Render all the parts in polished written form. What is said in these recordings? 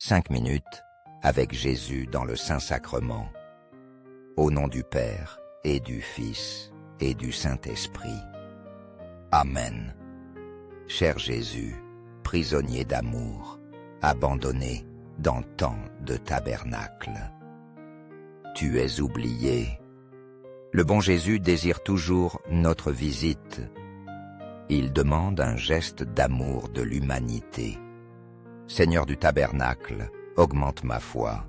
5 minutes avec Jésus dans le Saint-Sacrement. Au nom du Père et du Fils et du Saint-Esprit. Amen. Cher Jésus, prisonnier d'amour, abandonné dans tant de tabernacles. Tu es oublié. Le bon Jésus désire toujours notre visite. Il demande un geste d'amour de l'humanité. Seigneur du tabernacle, augmente ma foi.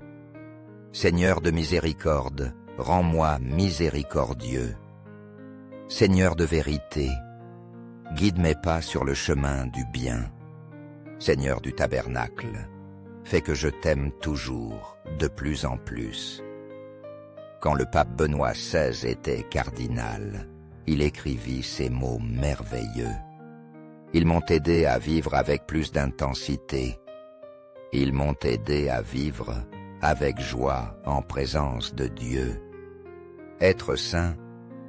Seigneur de miséricorde, rends-moi miséricordieux. Seigneur de vérité, guide mes pas sur le chemin du bien. Seigneur du tabernacle, fais que je t'aime toujours, de plus en plus. Quand le pape Benoît XVI était cardinal, il écrivit ces mots merveilleux. Ils m'ont aidé à vivre avec plus d'intensité. Ils m'ont aidé à vivre avec joie en présence de Dieu. Être saint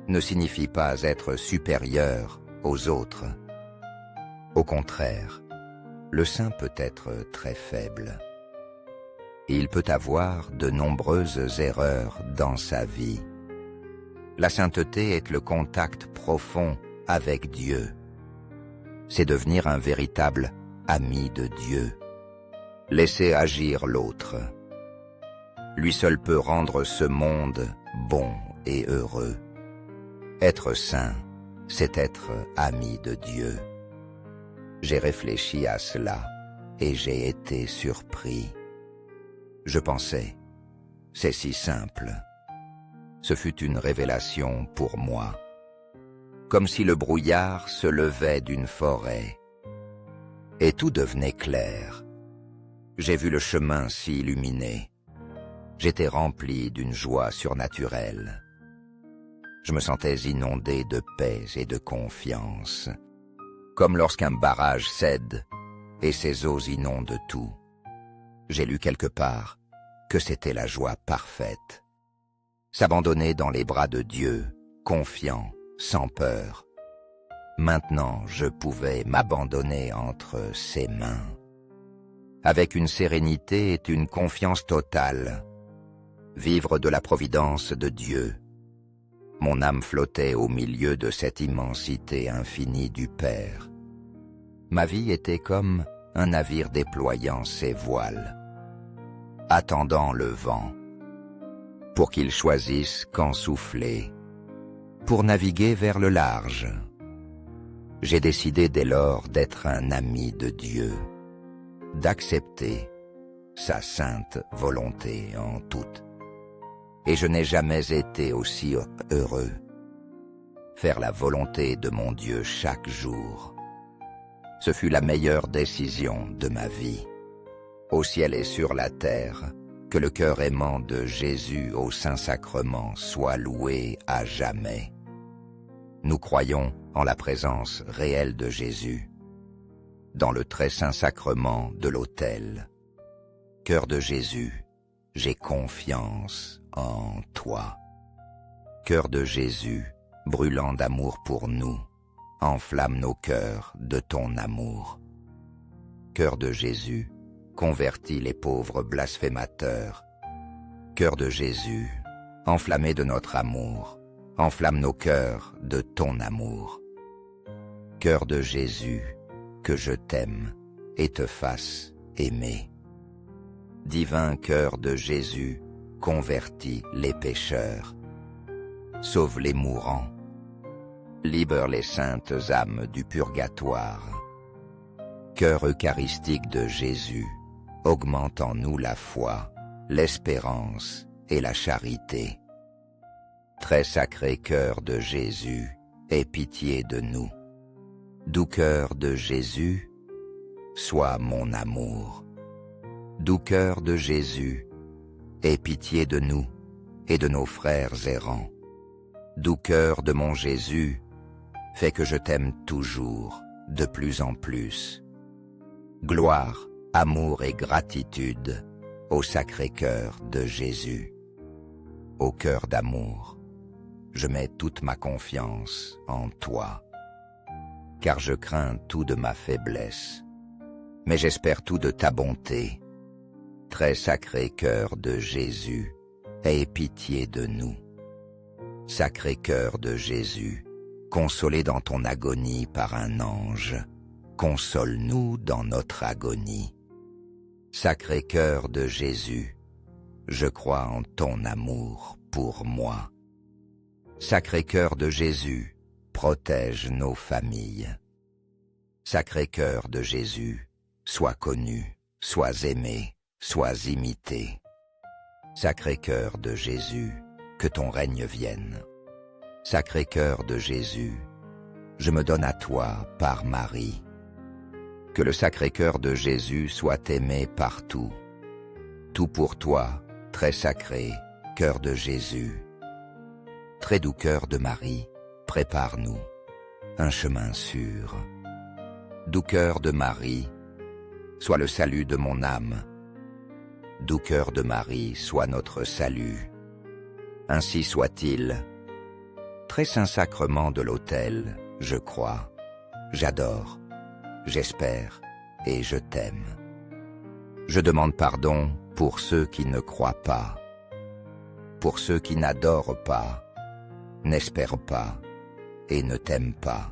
ne signifie pas être supérieur aux autres. Au contraire, le saint peut être très faible. Il peut avoir de nombreuses erreurs dans sa vie. La sainteté est le contact profond avec Dieu. C'est devenir un véritable ami de Dieu. Laisser agir l'autre. Lui seul peut rendre ce monde bon et heureux. Être saint, c'est être ami de Dieu. J'ai réfléchi à cela et j'ai été surpris. Je pensais, c'est si simple. Ce fut une révélation pour moi. Comme si le brouillard se levait d'une forêt. Et tout devenait clair. J'ai vu le chemin s'illuminer. J'étais rempli d'une joie surnaturelle. Je me sentais inondé de paix et de confiance, comme lorsqu'un barrage cède et ses eaux inondent tout. J'ai lu quelque part que c'était la joie parfaite. S'abandonner dans les bras de Dieu, confiant, sans peur. Maintenant, je pouvais m'abandonner entre ses mains. Avec une sérénité et une confiance totale. Vivre de la providence de Dieu. Mon âme flottait au milieu de cette immensité infinie du Père. Ma vie était comme un navire déployant ses voiles, attendant le vent, pour qu'il choisisse quand souffler, pour naviguer vers le large. J'ai décidé dès lors d'être un ami de Dieu, d'accepter sa sainte volonté en toute. Et je n'ai jamais été aussi heureux. Faire la volonté de mon Dieu chaque jour. Ce fut la meilleure décision de ma vie. Au ciel et sur la terre, que le cœur aimant de Jésus au Saint-Sacrement soit loué à jamais. Nous croyons en la présence réelle de Jésus, dans le très saint sacrement de l'autel. Cœur de Jésus, j'ai confiance en toi. Cœur de Jésus, brûlant d'amour pour nous, enflamme nos cœurs de ton amour. Cœur de Jésus, convertis les pauvres blasphémateurs. Cœur de Jésus, enflammé de notre amour, enflamme nos cœurs de ton amour. Cœur de Jésus, que je t'aime et te fasse aimer. Divin cœur de Jésus, convertis les pécheurs. Sauve les mourants. Libère les saintes âmes du purgatoire. Cœur eucharistique de Jésus, augmente en nous la foi, l'espérance et la charité. Très sacré cœur de Jésus, aie pitié de nous. Doux cœur de Jésus, sois mon amour. Doux cœur de Jésus, aie pitié de nous et de nos frères errants. Doux cœur de mon Jésus, fais que je t'aime toujours, de plus en plus. Gloire, amour et gratitude au Sacré-Cœur de Jésus. Au cœur d'amour, je mets toute ma confiance en toi, car je crains tout de ma faiblesse, mais j'espère tout de ta bonté. très sacré cœur de Jésus, aie pitié de nous. Sacré cœur de Jésus, consolé dans ton agonie par un ange, console-nous dans notre agonie. Sacré cœur de Jésus, je crois en ton amour pour moi. Sacré cœur de Jésus, protège nos familles. Sacré cœur de Jésus, sois connu, sois aimé, sois imité. Sacré cœur de Jésus, que ton règne vienne. Sacré cœur de Jésus, je me donne à toi par Marie. Que le sacré cœur de Jésus soit aimé partout. Tout pour toi, très sacré, cœur de Jésus. Très doux cœur de Marie, prépare-nous un chemin sûr. Doux cœur de Marie, sois le salut de mon âme. Doux cœur de Marie, sois notre salut. Ainsi soit-il. Très saint sacrement de l'autel, je crois, j'adore, j'espère et je t'aime. Je demande pardon pour ceux qui ne croient pas, pour ceux qui n'adorent pas, n'espèrent pas et ne t'aiment pas.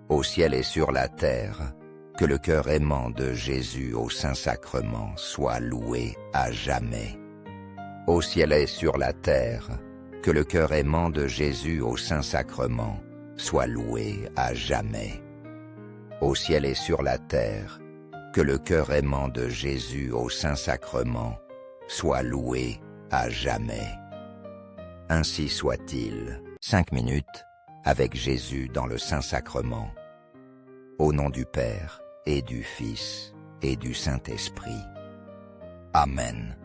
Au ciel et sur la terre, que le cœur aimant de Jésus au Saint-Sacrement soit loué à jamais. Au ciel et sur la terre, que le cœur aimant de Jésus au Saint-Sacrement soit loué à jamais. Au ciel et sur la terre, que le cœur aimant de Jésus au Saint-Sacrement soit loué à jamais. Ainsi soit-il. 5 minutes avec Jésus dans le Saint-Sacrement. Au nom du Père et du Fils et du Saint-Esprit. Amen.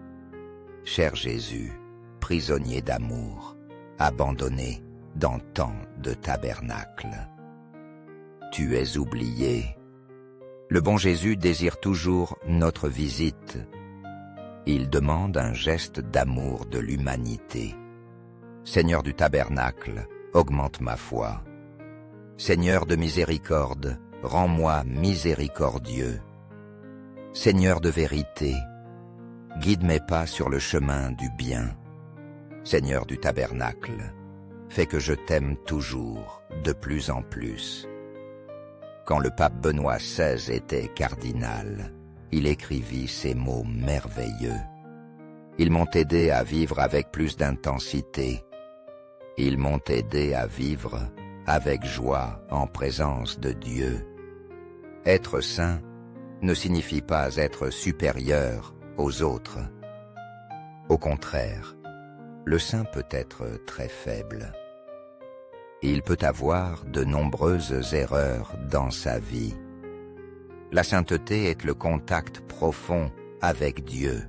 Cher Jésus, prisonnier d'amour, abandonné dans tant de tabernacles. Tu es oublié. Le bon Jésus désire toujours notre visite. Il demande un geste d'amour de l'humanité. Seigneur du tabernacle, augmente ma foi. Seigneur de miséricorde, rends-moi miséricordieux. Seigneur de vérité, guide mes pas sur le chemin du bien. Seigneur du tabernacle, fais que je t'aime toujours, de plus en plus. Quand le pape Benoît XVI était cardinal, il écrivit ces mots merveilleux. Ils m'ont aidé à vivre avec plus d'intensité. Ils m'ont aidé à vivre avec joie en présence de Dieu. Être saint ne signifie pas être supérieur aux autres. Au contraire, le saint peut être très faible. Il peut avoir de nombreuses erreurs dans sa vie. La sainteté est le contact profond avec Dieu.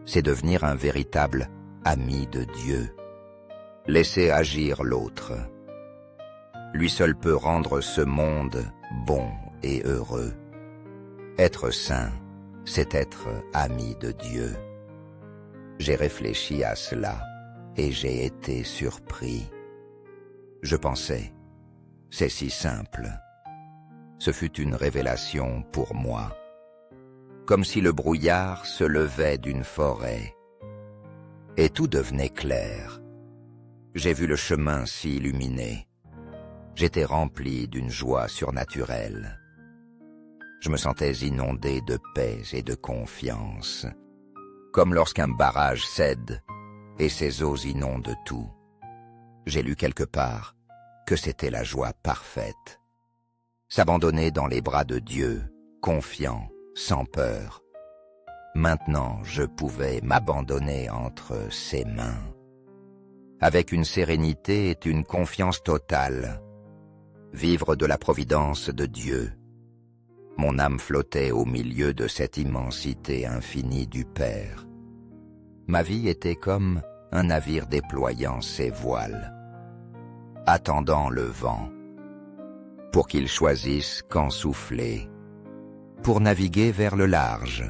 C'est devenir un véritable ami de Dieu. Laisser agir l'autre. Lui seul peut rendre ce monde bon et heureux. Être saint, c'est être ami de Dieu. J'ai réfléchi à cela et j'ai été surpris. Je pensais, c'est si simple. Ce fut une révélation pour moi. Comme si le brouillard se levait d'une forêt. Et tout devenait clair. J'ai vu le chemin s'illuminer. J'étais rempli d'une joie surnaturelle. Je me sentais inondé de paix et de confiance, comme lorsqu'un barrage cède et ses eaux inondent tout. J'ai lu quelque part que c'était la joie parfaite. S'abandonner dans les bras de Dieu, confiant, sans peur. Maintenant, je pouvais m'abandonner entre ses mains. Avec une sérénité et une confiance totale. Vivre de la providence de Dieu. Mon âme flottait au milieu de cette immensité infinie du Père. Ma vie était comme un navire déployant ses voiles, attendant le vent, pour qu'il choisisse quand souffler, pour naviguer vers le large.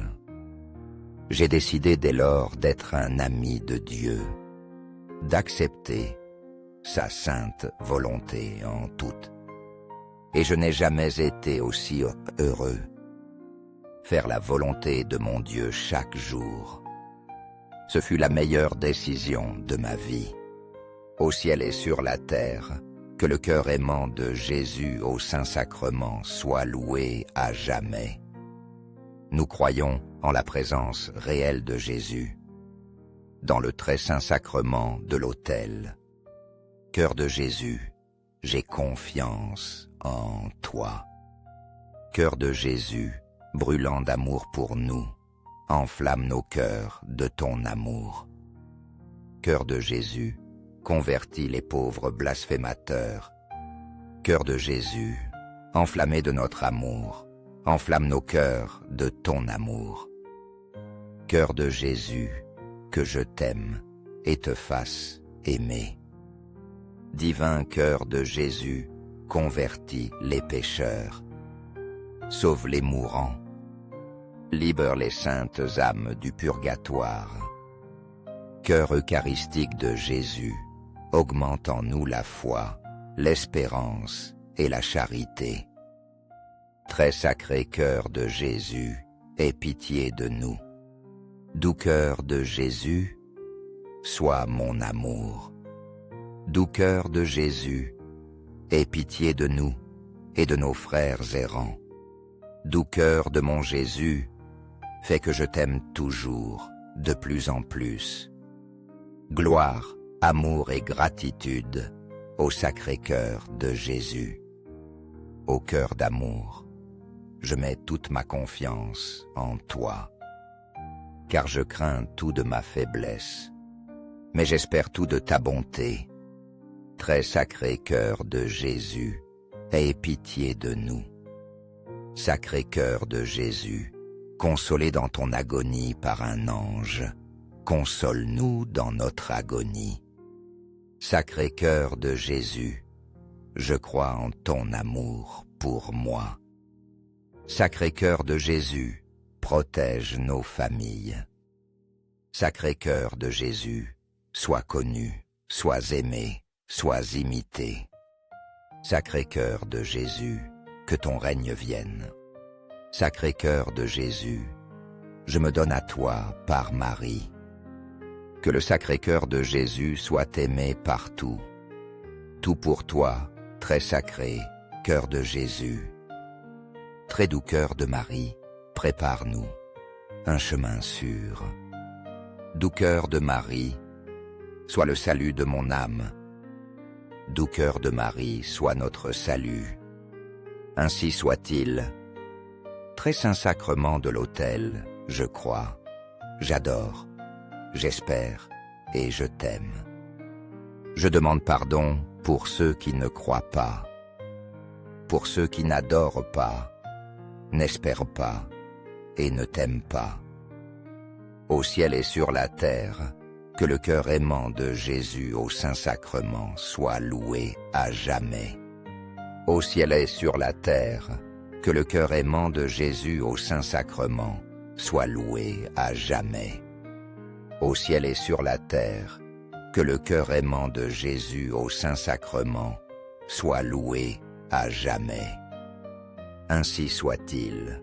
J'ai décidé dès lors d'être un ami de Dieu, d'accepter sa sainte volonté en toute. Et je n'ai jamais été aussi heureux. faire la volonté de mon Dieu chaque jour. Ce fut la meilleure décision de ma vie. Au ciel et sur la terre, que le cœur aimant de Jésus au Saint-Sacrement soit loué à jamais. Nous croyons en la présence réelle de Jésus, dans le très saint sacrement de l'autel. Cœur de Jésus, j'ai confiance en toi. Cœur de Jésus, brûlant d'amour pour nous, enflamme nos cœurs de ton amour. Cœur de Jésus, convertis les pauvres blasphémateurs. Cœur de Jésus, enflammé de notre amour, enflamme nos cœurs de ton amour. Cœur de Jésus, que je t'aime et te fasse aimer. Divin cœur de Jésus, convertis les pécheurs. Sauve les mourants. Libère les saintes âmes du purgatoire. Cœur eucharistique de Jésus, augmente en nous la foi, l'espérance et la charité. Très sacré cœur de Jésus, aie pitié de nous. Doux cœur de Jésus, sois mon amour. Doux cœur de Jésus, aie pitié de nous et de nos frères errants. Doux cœur de mon Jésus, fais que je t'aime toujours, de plus en plus. Gloire, amour et gratitude au Sacré-Cœur de Jésus. Au cœur d'amour, je mets toute ma confiance en toi, car je crains tout de ma faiblesse, mais j'espère tout de ta bonté. Très sacré cœur de Jésus, aie pitié de nous. Sacré cœur de Jésus, consolé dans ton agonie par un ange, console-nous dans notre agonie. Sacré cœur de Jésus, je crois en ton amour pour moi. Sacré cœur de Jésus, protège nos familles. Sacré cœur de Jésus, sois connu, sois aimé, sois imité. Sacré cœur de Jésus, que ton règne vienne. Sacré cœur de Jésus, je me donne à toi par Marie. Que le sacré cœur de Jésus soit aimé partout. Tout pour toi, très sacré cœur de Jésus. Très doux cœur de Marie, prépare-nous un chemin sûr. Doux cœur de Marie, sois le salut de mon âme. Doux cœur de Marie, sois notre salut. Ainsi soit-il. Très saint sacrement de l'autel, je crois, j'adore, j'espère et je t'aime. Je demande pardon pour ceux qui ne croient pas, pour ceux qui n'adorent pas, n'espèrent pas et ne t'aiment pas. Au ciel et sur la terre, que le cœur aimant de Jésus au Saint-Sacrement soit loué à jamais. Au ciel et sur la terre, que le cœur aimant de Jésus au Saint-Sacrement soit loué à jamais. Au ciel et sur la terre, que le cœur aimant de Jésus au Saint-Sacrement soit loué à jamais. Ainsi soit-il.